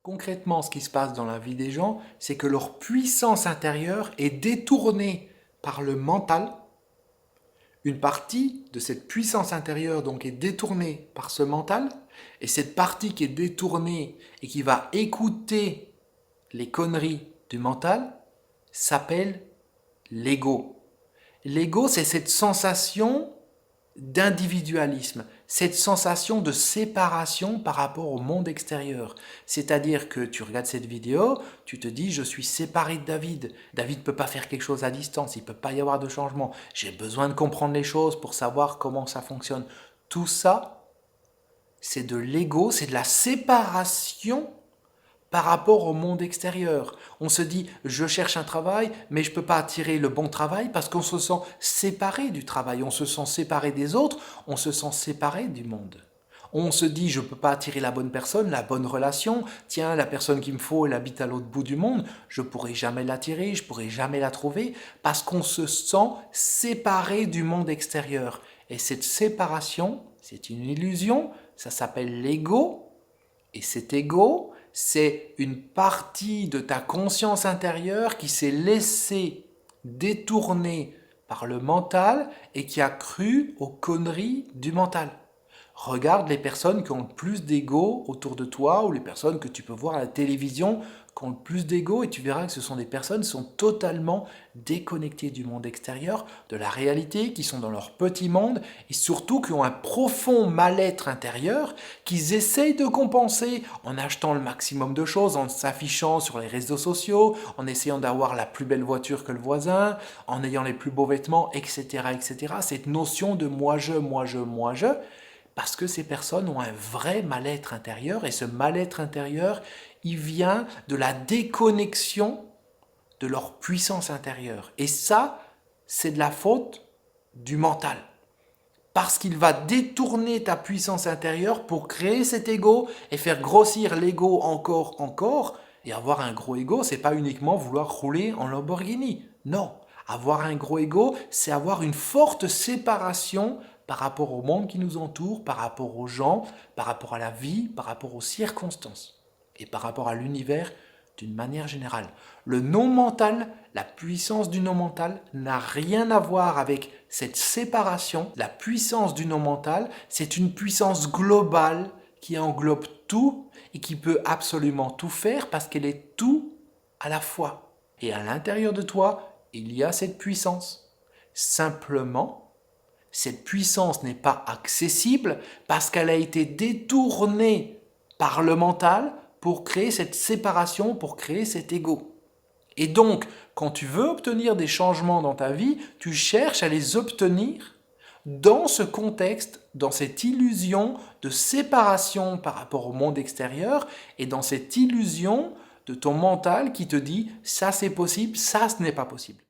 Concrètement, ce qui se passe dans la vie des gens, c'est que leur puissance intérieure est détournée par le mental. Une partie de cette puissance intérieure donc est détournée par ce mental, et cette partie qui est détournée et qui va écouter les conneries du mental s'appelle l'ego. L'ego, c'est cette sensation d'individualisme, cette sensation de séparation par rapport au monde extérieur. C'est-à-dire que tu regardes cette vidéo, tu te dis je suis séparé de David. David ne peut pas faire quelque chose à distance, il ne peut pas y avoir de changement. J'ai besoin de comprendre les choses pour savoir comment ça fonctionne. Tout ça, c'est de l'ego, c'est de la séparation par rapport au monde extérieur. On se dit, je cherche un travail, mais je ne peux pas attirer le bon travail parce qu'on se sent séparé du travail, on se sent séparé des autres, on se sent séparé du monde. On se dit, je ne peux pas attirer la bonne personne, la bonne relation. Tiens, la personne qu'il me faut, elle habite à l'autre bout du monde. Je ne pourrai jamais l'attirer, je ne pourrai jamais la trouver parce qu'on se sent séparé du monde extérieur. Et cette séparation, c'est une illusion, ça s'appelle l'ego. Et cet ego, c'est une partie de ta conscience intérieure qui s'est laissée détourner par le mental et qui a cru aux conneries du mental. Regarde les personnes qui ont le plus d'ego autour de toi ou les personnes que tu peux voir à la télévision qui ont le plus d'ego et tu verras que ce sont des personnes qui sont totalement déconnectées du monde extérieur, de la réalité, qui sont dans leur petit monde et surtout qui ont un profond mal-être intérieur qu'ils essayent de compenser en achetant le maximum de choses, en s'affichant sur les réseaux sociaux, en essayant d'avoir la plus belle voiture que le voisin, en ayant les plus beaux vêtements, etc. etc. Cette notion de moi-je, moi-je, moi-je, parce que ces personnes ont un vrai mal-être intérieur et ce mal-être intérieur, il vient de la déconnexion de leur puissance intérieure. Et ça, c'est de la faute du mental. Parce qu'il va détourner ta puissance intérieure pour créer cet ego et faire grossir l'ego encore. Et avoir un gros ego, c'est pas uniquement vouloir rouler en Lamborghini. Non, avoir un gros ego, c'est avoir une forte séparation par rapport au monde qui nous entoure, par rapport aux gens, par rapport à la vie, par rapport aux circonstances et par rapport à l'univers d'une manière générale. Le non mental, la puissance du non mental n'a rien à voir avec cette séparation. La puissance du non mental, c'est une puissance globale qui englobe tout et qui peut absolument tout faire parce qu'elle est tout à la fois. Et à l'intérieur de toi, il y a cette puissance. Simplement, cette puissance n'est pas accessible parce qu'elle a été détournée par le mental pour créer cette séparation, pour créer cet ego. Et donc, quand tu veux obtenir des changements dans ta vie, tu cherches à les obtenir dans ce contexte, dans cette illusion de séparation par rapport au monde extérieur et dans cette illusion de ton mental qui te dit « ça c'est possible, ça ce n'est pas possible ».